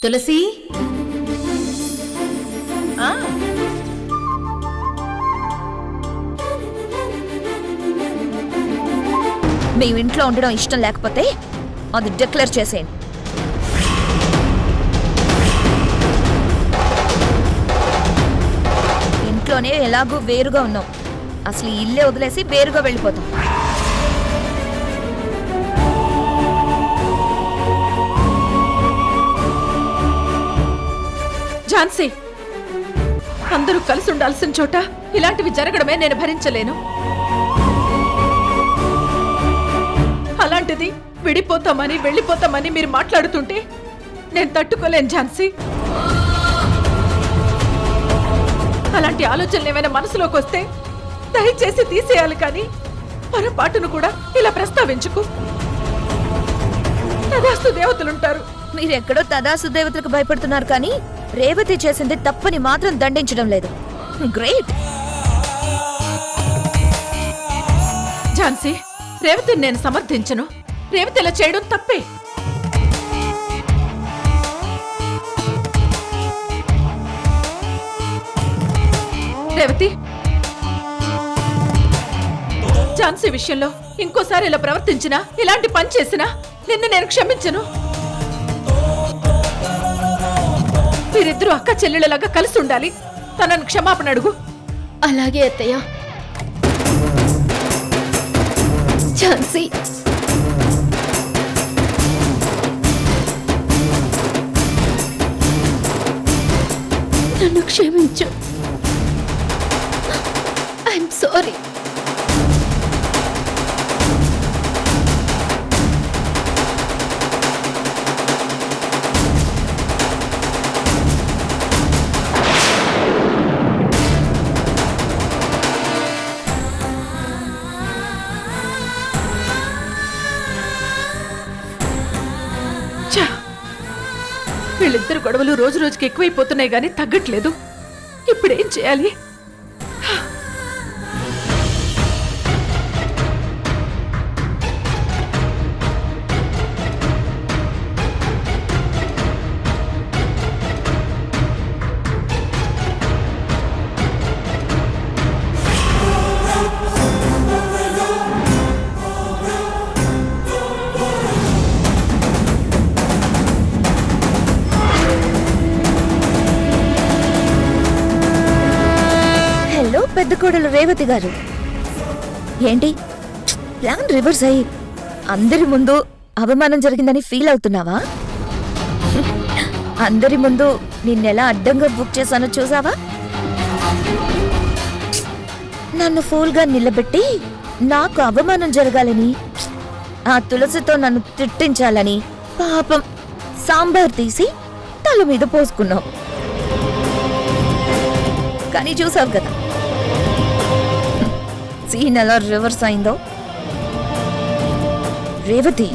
తులసి మీ ఇంట్లో ఉండడం ఇష్టం లేకపోతే అది డిక్లేర్ చేసేయండి. ఇంట్లోనే ఎలాగూ వేరుగా ఉన్నాం, అసలు ఈ ఇల్లే వదిలేసి వేరుగా వెళ్ళిపోతాం. ఝాన్సీ, అందరూ కలిసి ఉండాల్సిన చోట ఇలాంటివి జరగడమే నేను భరించలేను. అలాంటిది విడిపోతామని వెళ్ళిపోతామని మీరు మాట్లాడుతుంటే నేను తట్టుకోలేను ఝాన్సీ. అలాంటి ఆలోచనలు ఏమైనా మనసులోకి వస్తే దయచేసి తీసేయాలి, కానీ పొరపాటును కూడా ఇలా ప్రస్తావించుకు. తదాస్తు దేవతలుంటారు. మీరెక్కడో తదాసు దేవతలకు భయపడుతున్నారు, కానీ రేవతి చేసింది తప్పని మాత్రం దండించడం లేదు. గ్రేట్. ఝాన్సీ, రేవతిని నేను సమర్థించను. రేవతి ఇలా చేయడం తప్పే. రేవతి, ఝాన్సీ విషయంలో ఇంకోసారి ఇలా ప్రవర్తించినా, ఇలాంటి పని చేసినా నిన్ను నేను క్షమించను. మీరిద్దరూ అక్క చెల్లెళ్ళలాగా కలిసి ఉండాలి. తనను క్షమాపణ అడుగు. అలాగే అత్తయ్య. ఝాన్సీ, నన్ను క్షమించు. I'm sorry. వీళ్ళిద్దరు గొడవలు రోజు రోజుకి ఎక్కువైపోతున్నాయి గానీ తగ్గట్లేదు. ఇప్పుడేం చేయాలి? పెద్ద కోడలు రేవతి గారు, ఏంటి ప్లాన్ రివర్స్ అయ్యి అందరి ముందు అవమానం జరిగిందని ఫీల్ అవుతున్నావా? అందరి ముందు నిన్నెలా అడ్డంగా బుక్ చేశానో చూసావా? నన్ను ఫూల్గా నిలబెట్టి నాకు అవమానం జరగాలని, ఆ తులసితో నన్ను తిట్టించాలని పాపం సాంబార్ తీసి తల మీద పోసుకున్నావు. కానీ చూసావు కదా సీన్ ఎలా రివర్స్ అయిందో. రేవతి,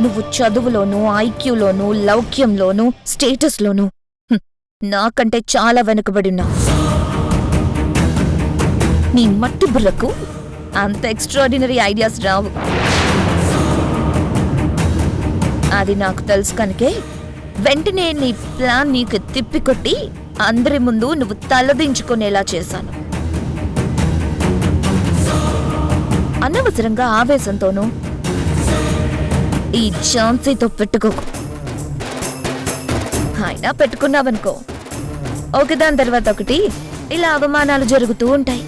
నువ్వు చదువులోనూ, ఐక్యూలోనూ, లౌక్యంలోనూ, స్టేటస్లోనూ నాకంటే చాలా వెనుకబడి ఉన్నావు. నీ మట్టి బుర్రకు అంత ఎక్స్ట్రాడినరీ ఐడియాస్ రావు. అది నాకు తెలుసు కనుకే వెంటనే నీ ప్లాన్ నీకు తిప్పికొట్టి అందరి ముందు నువ్వు తలదించుకునేలా చేశాను. అనవసరంగా ఆవేశంతోనూ ఈ ఝాన్సీతో పెట్టుకోకు. అయినా పెట్టుకున్నావనుకో, ఒకదాని తర్వాత ఒకటి ఇలా అవమానాలు జరుగుతూ ఉంటాయి.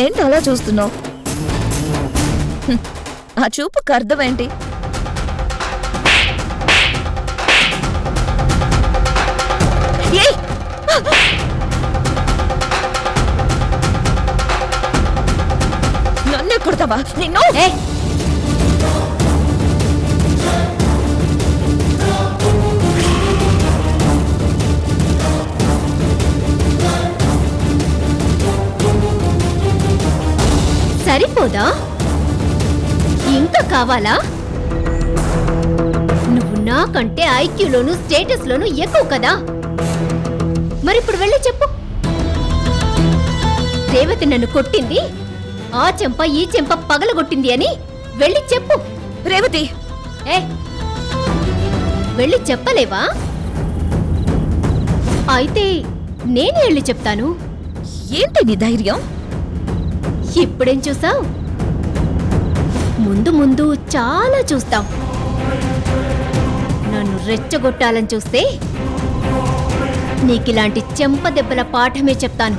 ఏంటి అలా చూస్తున్నావు? ఆ చూపుకు అర్థం ఏంటి? నన్నే కొడతావా? నిన్ను సరిపోదా? ఇంకా కావాలా? నువ్వు నాకంటే ఐక్యూలోను స్టేటస్లోను ఎక్కువ కదా. మరిప్పుడు వెళ్ళి చెప్పు, రేవతి నన్ను కొట్టింది, ఆ చెంప ఈ చెంప పగలగొట్టింది అని వెళ్ళి చెప్పు. రేవతి, ఏ వెళ్ళి చెప్పలేవా? అయితే నేనే వెళ్ళి చెప్తాను. ఏంటి నీ ధైర్యం? ఇప్పుడేం చూసావు? ముందు ముందు చాలా చూస్తాం. నన్ను రెచ్చగొట్టాలని చూస్తే నీకిలాంటి చెంపదెబ్బల పాఠమే చెప్తాను.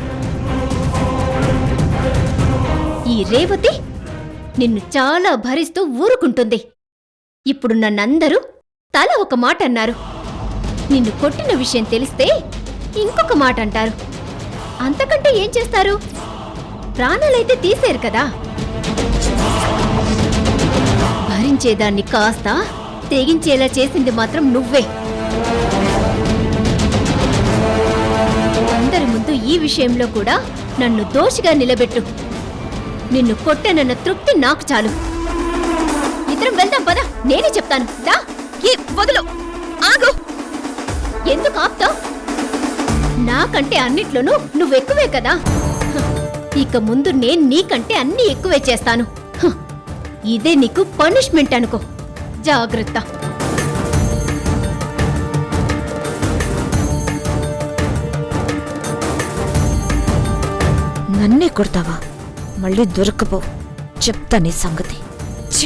ఈ రేవతి నిన్ను చాలా భరిస్తూ ఊరుకుంటుంది. ఇప్పుడు నన్నందరూ తల ఒక మాట అన్నారు. నిన్ను కొట్టిన విషయం తెలిస్తే ఇంకొక మాట అంటారు. అంతకంటే ఏం చేస్తారు? ప్రాణాలైతే తీసేరు కదా. భరించేదాన్ని కాస్త తెగించేలా చేసింది మాత్రం నువ్వే. అందరి ముందు ఈ విషయంలో కూడా నన్ను దోషిగా నిలబెట్టు. నిన్ను కొట్టనన్న తృప్తి నాకు చాలు. ఇద్దరం వెళ్దాం పద, నేనే చెప్తాను. దా. వదులు, ఆగు. ఎందుకు ఆపుతావ్? నాకంటే అన్నిట్లోనూ నువ్వెక్కువే కదా. హ, ఇక ముందు నేను నీకంటే అన్ని ఎక్కువే చేస్తాను. హ, ఇదే నీకు పనిష్మెంట్ అనుకో. జాగ్రత్త. నన్నే కొడతావా? మళ్ళీ దొరకపో, చెప్తా నీ సంగతి. ఛ!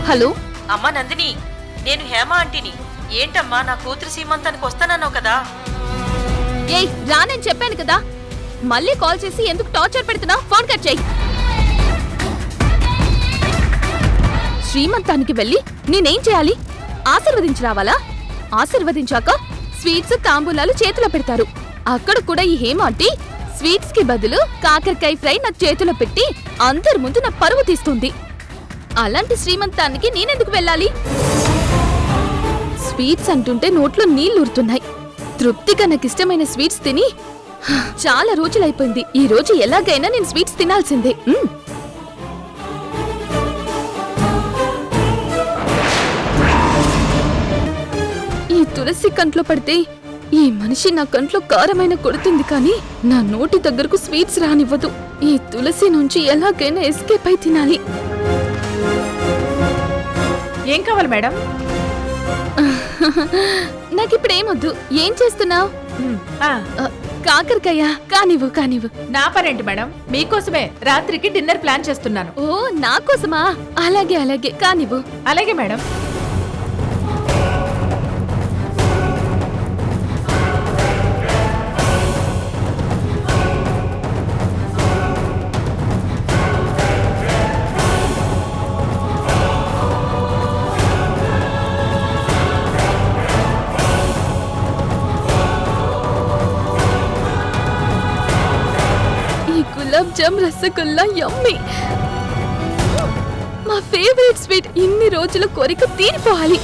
హలో అమ్మా నందిని, నేను హేమ ఆంటీని. ఏంటమ్మా, నా కూతురు సీమంతానికి వస్తానన్నావు కదా? ఏయ్ రానని చెప్పాను కదా, మళ్ళీ కాల్ చేసి ఎందుకు టార్చర్ పెడుతున్నావు? ఫోన్ కట్ చేయి. శ్రీమంతానికి వెళ్ళి నేనేం చేయాలి? ఆశీర్వదించి రావాలా? ఆశీర్వదించాక స్వీట్స్ తాంబూలాలు చేతిలో పెడతారు. అక్కడ కూడా ఈ హేమాంటి స్వీట్స్ కి బదులు కాకరకాయ ఫ్రై నా చేతిలో పెట్టి అందరి ముందు నా పరువు తీస్తుంది. అలాంటి శ్రీమంతానికి నేనెందుకు వెళ్ళాలి? స్వీట్స్ అంటుంటే నోట్లో నీళ్లు ఊరుతున్నాయి. తృప్తిగా నాకిష్టమైన స్వీట్స్ తిని చాలా రోజులైపోయింది. ఈ రోజు ఎలాగైనా నేను స్వీట్స్ తినాల్సిందే. ఈ తులసి కంట్లో పడితే ఈ మనిషి నా కంట్లో కారమైన కొడుతుంది, కానీ నా నోటి దగ్గరకు స్వీట్స్ రానివ్వదు. ఈ తులసి నుంచి ఎలాగైనా ఎస్కేప్ అయి తినాలి. ఏం కావాలి మేడం? నాకిప్పుడేమొద్దు. ఏం చేస్తున్నావు? ఆ, కాకరకాయ కానివ్వు కానివ్వు. నా పనేంటి మేడం? మీకోసమే రాత్రికి డిన్నర్ ప్లాన్ చేస్తున్నాను. ఓ నా కోసమా? అలాగే అలాగే కానివ్వు. అలాగే మేడం. గులాబ్ జామ్ రసగుల్లా యమ్మీ. మా ఫేవరెట్ స్వీట్. ఇన్ని రోజుల కోరిక తీరిపోవాలి.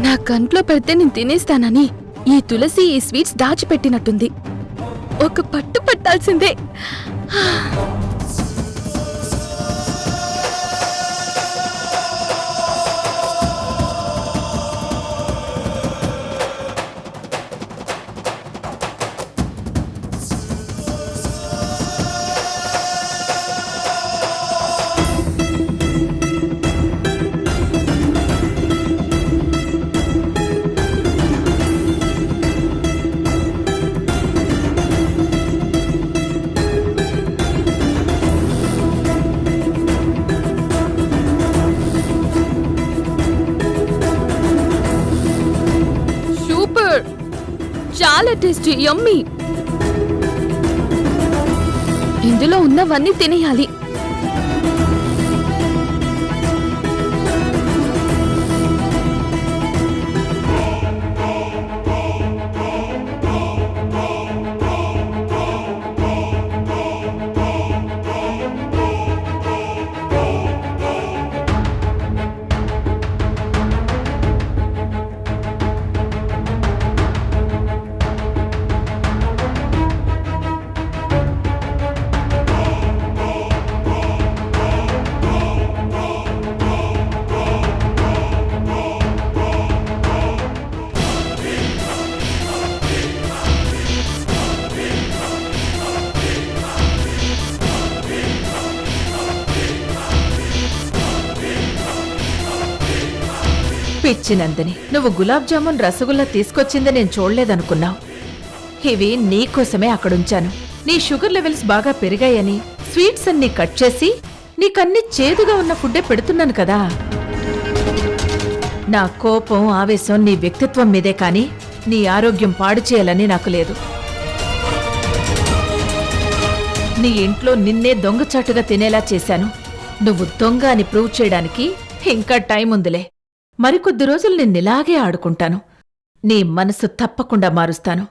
నా కంట్లో పెడితే నేను తినేస్తానని ఈ తులసి ఈ స్వీట్స్ దాచిపెట్టినట్టుంది. ఒక పట్టు పట్టాల్సిందే. సూపర్, చాలా టేస్టీ, యమ్మీ. ఇందులో ఉన్నవన్నీ తినేయాలి. పిచ్చి నందిని, నువ్వు గులాబ్ జామున్ రసగుల్లా తీసుకొచ్చింది నేను చూడలేదనుకున్నావు. ఇవి నీకోసమే అక్కడుంచాను. నీ షుగర్ లెవెల్స్ బాగా పెరిగాయని స్వీట్స్ అన్ని కట్ చేసి నీకన్ని చేదుగా ఉన్న ఫుడ్డే పెడుతున్నాను కదా. నా కోపం ఆవేశం నీ వ్యక్తిత్వం మీదే కాని నీ ఆరోగ్యం పాడు చేయాలని నాకు లేదు. నీ ఇంట్లో నిన్నే దొంగచాటుగా తినేలా చేశాను. నువ్వు దొంగ అని ప్రూవ్ చేయడానికి ఇంకా టైం ఉందిలే. మరికొద్ది రోజులు నిన్నిలాగే ఆడుకుంటాను. నీ మనసు తప్పకుండా మారుస్తాను.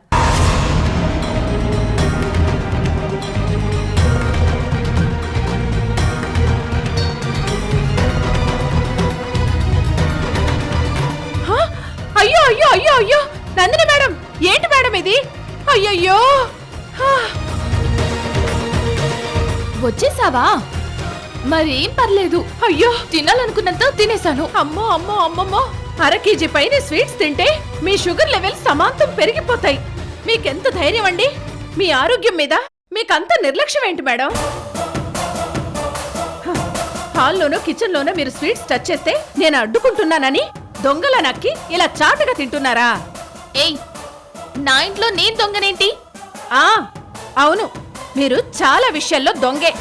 అయ్యో అయ్యో అయ్యో అయ్యో నందిని మేడం, ఏంటి మేడం ఇది? అయ్యయ్యో, వచ్చేసావా? మరేం పర్లేదు. అయ్యో తినాలనుకున్నంత తినేశాను. అమ్మో అమ్మో అమ్మమ్మో, 1/2 కేజీ పైన స్వీట్స్ తింటే మీ షుగర్ లెవెల్స్ సమాంతం పెరిగిపోతాయి. మీకెంత ధైర్యం అండి? మీ ఆరోగ్యం మీద మీకంత నిర్లక్ష్యం ఏంటి మేడం? హాల్లోనో కిచెన్లోనో మీరు స్వీట్స్ టచ్ చేస్తే నేను అడ్డుకుంటున్నానని దొంగల నక్కి ఇలా చాటుగా తింటున్నారా? ఏయ్, నా ఇంట్లో నేను దొంగనేంటి? అవును, మీరు చాలా విషయాల్లో దొంగే.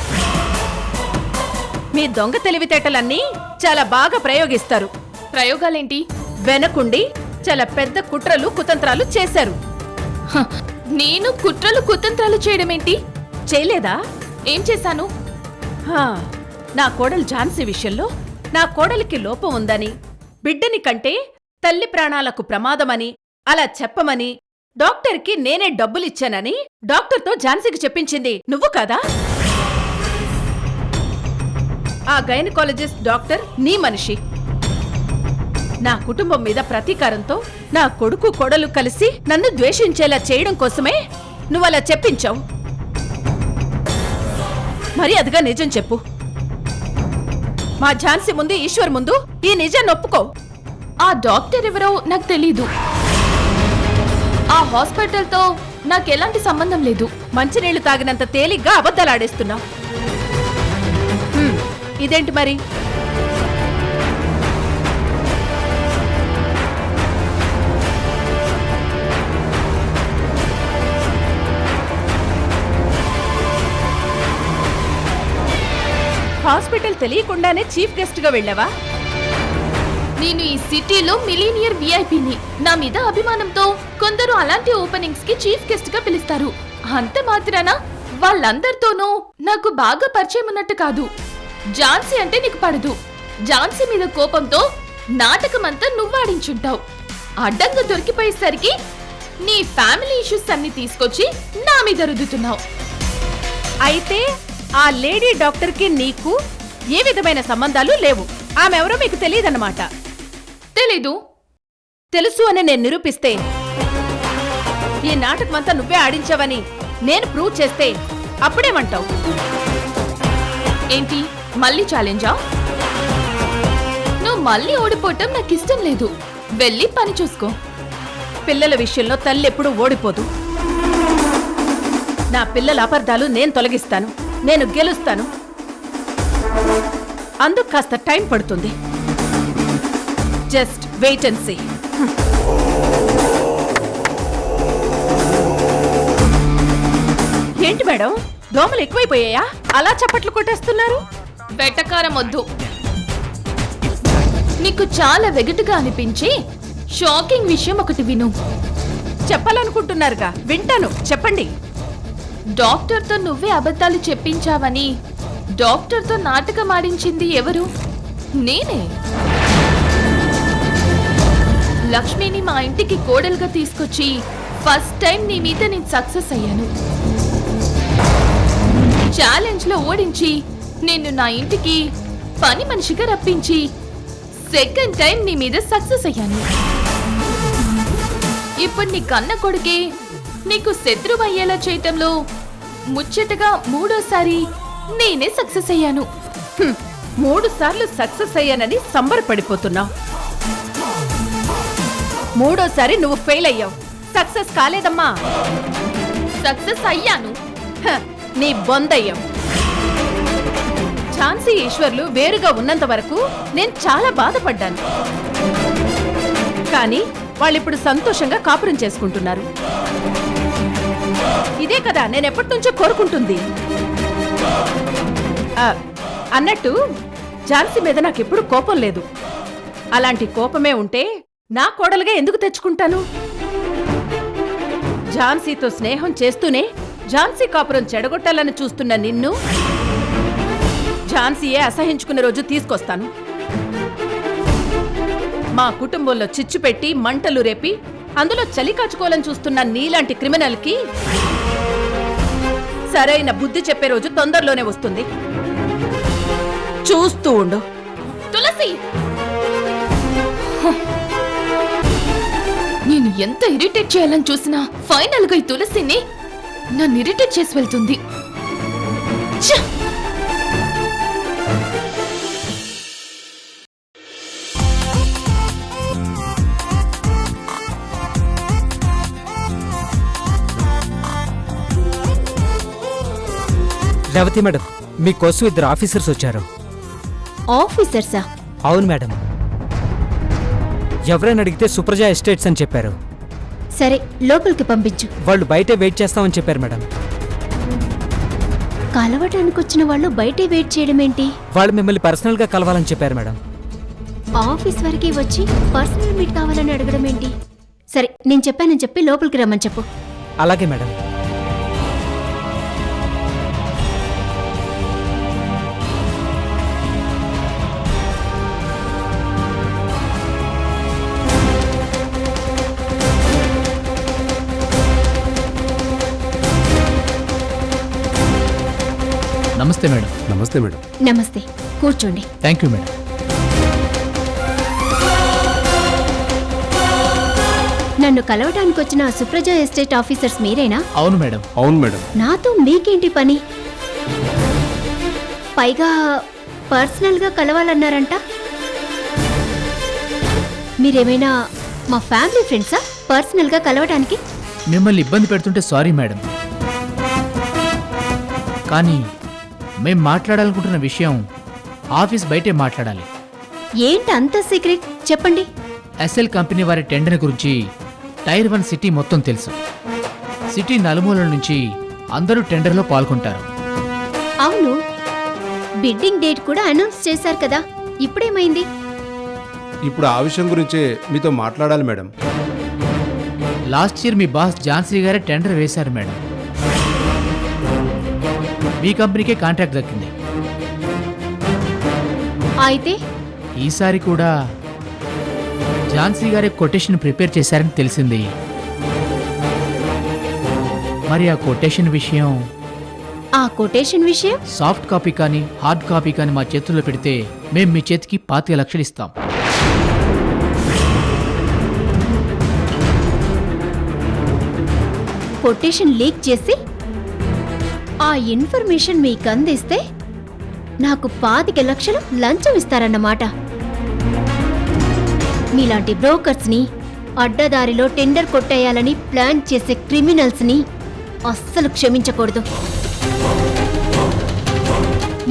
మీ దొంగ తెలివితేటలన్నీ చాలా బాగా ప్రయోగిస్తారు. ప్రయోగాలేంటి? వెనకుండి చాలా పెద్ద కుట్రలు కుతంత్రాలు చేశారు. హ, నేను కుట్రలు కుతంత్రాలు చేయడమేంటి? చేయలేదా? ఏం చేశాను? నా కోడలు ఝాన్సీ విషయంలో నా కోడలికి లోపం ఉందని, బిడ్డని కంటే తల్లి ప్రాణాలకు ప్రమాదమని అలా చెప్పమని డాక్టర్కి నేనే డబ్బులిచ్చానని డాక్టర్తో ఝాన్సీకి చెప్పించింది నువ్వు కదా? ఆ గైనకాలజిస్ట్ డాక్టర్ నీ మనిషి. నా కుటుంబం మీద ప్రతీకారంతో నా కొడుకు కోడలు కలిసి నన్ను ద్వేషించేలా చేయడం కోసమే నువ్వలా చెప్పించావు. మరి అదిగా నిజం చెప్పు. మా ఝాన్సీ ముందు, ఈశ్వర్ ముందు ఈ నిజాన్ని ఒప్పుకో. ఆ డాక్టర్ ఎవరో నాకు తెలీదు. ఆ హాస్పిటల్తో నాకెలాంటి సంబంధం లేదు. మంచినీళ్లు తాగినంత తేలిగ్గా అబద్ధాలాడేస్తున్నావు. ఇదేంటి మరి? హాస్పిటల్ తెలియకుండానే చీఫ్ గెస్ట్ గా వెళ్ళావా? నేను ఈ సిటీలో మిలీనియర్ విఐపిని. నా మీద అభిమానంతో కొందరు అలాంటి ఓపెనింగ్స్ కి చీఫ్ గెస్ట్ గా పిలుస్తారు. అంత మాత్రాన వాళ్ళందరితోనూ నాకు బాగా పరిచయం ఉన్నట్టు కాదు. ఝాన్సీ అంటే నీకు పడదు. ఝాన్సీ మీద కోపంతో నాటకమంతా నువ్వాడించుంటావు. అడ్డంగా దొరికిపోయేసరికి నీ ఫ్యామిలీ ఇష్యూస్ అన్ని తీసుకొచ్చి నా మీద రుద్దుతున్నావు. అయితే ఆ లేడీ డాక్టర్కి నీకు ఏ విధమైన సంబంధాలు లేవు. ఆమెవరో మీకు తెలియదన్నమాట. తెలీదు. తెలుసు అని నేను నిరూపిస్తే, ఈ నాటకమంతా నువ్వే ఆడించావని నేను ప్రూవ్ చేస్తే అప్పుడేమంటావు? ఏంటి మళ్ళీ ఛాలెంజా? నువ్వు మళ్ళీ ఓడిపోవటం నాకు ఇష్టం లేదు. వెళ్ళి పని చూసుకో. పిల్లల విషయంలో తల్లి ఎప్పుడూ ఓడిపోదు. నా పిల్లల అపార్థాలు నేను తొలగిస్తాను. నేను గెలుస్తాను. అందుకు కాస్త టైం పడుతుంది. Just wait and see. ఏంటి మేడం, దోమలు ఎక్కువైపోయాయా? అలా చప్పట్లు కొట్టేస్తున్నారు. వెటకారం వద్దు. నీకు చాలా వెగటుగా అనిపించి షాకింగ్ విషయం ఒకటి విను. చెప్పాలనుకుంటున్నారుగా, వింటాను. చెప్పండి. డాక్టర్తో నువ్వే అబద్ధాలు చెప్పించావని డాక్టర్తో నాటకం ఆడించింది ఎవరు? నేనే. లక్ష్మిని మా ఇంటికి కోడలుగా తీసుకొచ్చి ఫస్ట్ టైం నీ మీద నేను సక్సెస్ అయ్యాను. ఛాలెంజ్ లో ఓడించి నిన్ను నా ఇంటికి పని మనిషిగా రప్పించి సెకండ్ టైం నీ మీద సక్సెస్ అయ్యాను. ఇప్పుడు నీ కన్న కొడుకే నీకు శత్రువు అయ్యేలా చేయటంలో ముచ్చటగా మూడోసారి నేనే సక్సెస్ అయ్యాను. 3 సార్లు సక్సెస్ అయ్యానని సంబరపడిపోతున్నావు. 3ఓసారి నువ్వు ఫెయిల్ అయ్యావు. సక్సెస్ కాలేదమ్మా. సక్సెస్ అయ్యాను. నీ బొందయ్యావు. ఝాన్సీ ఈశ్వర్లు వేరుగా ఉన్నంత వరకు నేను చాలా బాధపడ్డాను. కానీ వాళ్ళిప్పుడు సంతోషంగా కాపురం చేసుకుంటున్నారు. ఇదే కదా నేను ఎప్పటి నుంచో కోరుకుంటుంది. అన్నట్టు ఝాన్సీ మీద నాకెప్పుడు కోపం లేదు. అలాంటి కోపమే ఉంటే నా కోడలుగా ఎందుకు తెచ్చుకుంటాను? ఝాన్సీతో స్నేహం చేస్తూనే ఝాన్సీ కాపురం చెడగొట్టాలని చూస్తున్న నిన్ను ఝాన్సీయే అసహించుకున్న రోజు తీసుకొస్తాను. మా కుటుంబంలో చిచ్చు పెట్టి మంటలు రేపి అందులో చలి కాచుకోవాలని చూస్తున్న నీలాంటి క్రిమినల్కి సరైన బుద్ధి చెప్పే రోజు తొందరలోనే వస్తుంది. చూస్తూ ఉండు. తులసి, నేను ఎంత ఇరిటేట్ చేయాలని చూసినా ఫైనల్ గా ఈ తులసిని నన్ను ఇరిటేట్ చేసి వెళ్తుంది. ఛ! రేవతి మేడం, మీకోసం 2 ఆఫీసర్స్ వచ్చారు. ఆఫీసర్సా? అవును మేడం. ఎవరైనా అడిగితే సుప్రజ ఎస్టేట్స్ అని చెప్పారు. సరే, లోపలికి పంపించు. వాళ్ళు బయటే వెయిట్ చేస్తామని చెప్పారు మేడం. కలవటానికి వచ్చిన వాళ్ళు బయటే వెయిట్ చేయడం ఏంటి? వాళ్ళు మిమ్మల్ని పర్సనల్ గా కలవాలని చెప్పారు మేడం. ఆఫీస్ వరకే వచ్చి పర్సనల్ మీట్ కావాలని అడగడం ఏంటి? సరే, నేను చెప్పానని చెప్పి లోపలికి రమ్మని చెప్పు. అలాగే మేడం. నమస్తే మేడం. నమస్తే మేడం. నమస్తే, కూర్చోండి. Thank you madam. నన్ను కలవటానికి వచ్చిన సుప్రజ ఎస్టేట్ ఆఫీసర్స్ మీరేనా? అవును మేడం. అవును మేడం. నాతో మీకేంటి పని? పైగా పర్సనల్ గా కలవాలన్నారంట. మీరేమైనా మా ఫ్యామిలీ ఫ్రెండ్సా పర్సనల్ గా కలవటానికి? మిమ్మల్ని ఇబ్బంది పెడుతుంటే సారీ మేడం. కానీ మేం మాట్లాడాలనుకుంటున్న విషయం ఆఫీస్ బయటే మాట్లాడాలి. ఏంటి అంత సీక్రెట్? చెప్పండి. ఎస్ఎల్ కంపెనీ వారి టెండర్ గురించి టైర్ 1 సిటీ మొత్తం తెలుసు. సిటీ నలుమూలల నుంచి అందరూ టెండర్లో పాల్గొంటారు. అవును, బిడ్డింగ్ డేట్ కూడా అనౌన్స్ చేశారు కదా, ఇప్పుడేమైంది? ఇప్పుడు ఆ విషయం గురించే మీతో మాట్లాడాలి మేడం. లాస్ట్ ఇయర్ మీ బాస్ ఝాన్సీ గారే టెండర్ వేశారు మేడం. మీ కంపెనీకే కాంట్రాక్ట్ దక్కింది. అయితే ఈసారి కూడా ఝాన్సీ గారే కొటేషన్ ప్రిపేర్ చేశారని తెలిసింది. మరి ఆ కొటేషన్ విషయం? ఆ కొటేషన్ విషయం సాఫ్ట్ కాపీ కానీ హార్డ్ కాపీ కానీ మా చేతుల్లో పెడితే మేం మీ చేతికి 25 లక్షలు ఇస్తాం. కొటేషన్ లీక్ చేసి ఆ ఇన్ఫర్మేషన్ మీకు అందిస్తే నాకు 25 లక్షలు లంచం ఇస్తారన్నమాట. మీలాంటి బ్రోకర్స్ని, అడ్డదారిలో టెండర్ కొట్టేయాలని ప్లాన్ చేసే క్రిమినల్స్ని అస్సలు క్షమించకూడదు.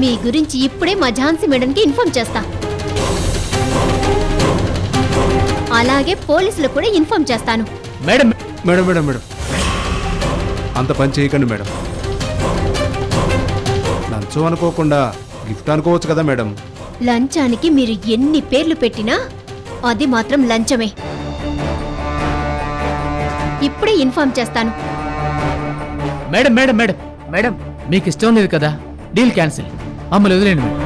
మీ గురించి ఇప్పుడే మా ఝాన్సీ మేడంకి ఇన్ఫార్మ్ చేస్తా. అలాగే పోలీసులు కూడా ఇన్ఫార్మ్ చేస్తాను. మేడం మేడం మేడం మేడం అంత పని చేయకండి మేడం. లంచం అనుకోకుండా గిఫ్ట్ అనుకోవచ్చు కదా మేడం. లంచానికి మీరు ఎన్ని పేర్లు పెట్టినా అది మాత్రం లంచమే. ఇప్పుడే ఇన్ఫార్మ్ చేస్తాను. మేడం మేడం మేడం మేడం మీకు ఇష్టం లేదు కదా, డీల్ క్యాన్సిల్. మమ్మల్ని వదిలేండి మేడం.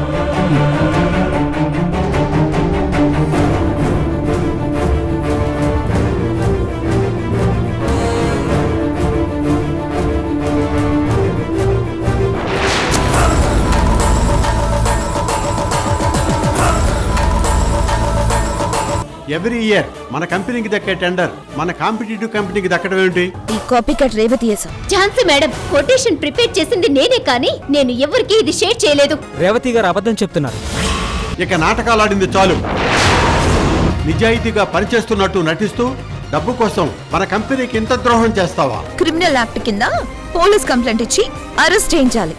ఎవ్రీ ఇయర్ మన కంపెనీకి దక్కే టెండర్ మన కాంపిటేటివ్ కంపెనీకి దక్కడం ఏంటి? ఈ కాపీ కట్ రేవతి చేసాం. ఝాన్సీ మేడం, కొటేషన్ ప్రిపేర్ చేసింది నేనే, కానీ నేను ఎవరికి ఇది షేర్ చేయలేదు. రేవతి గారు అబద్ధం చెప్తున్నారు. ఇక నాటకాలు ఆడింది చాలు. నిజాయితీగా పనిచేస్తున్నట్టు నటిస్తూ డబ్బు కోసం మన కంపెనీకి ఇంత ద్రోహం చేస్తావా? క్రిమినల్ యాక్ట్ కింద పోలీస్ కంప్లైంట్ ఇచ్చి అరెస్ట్ చేయించాలి.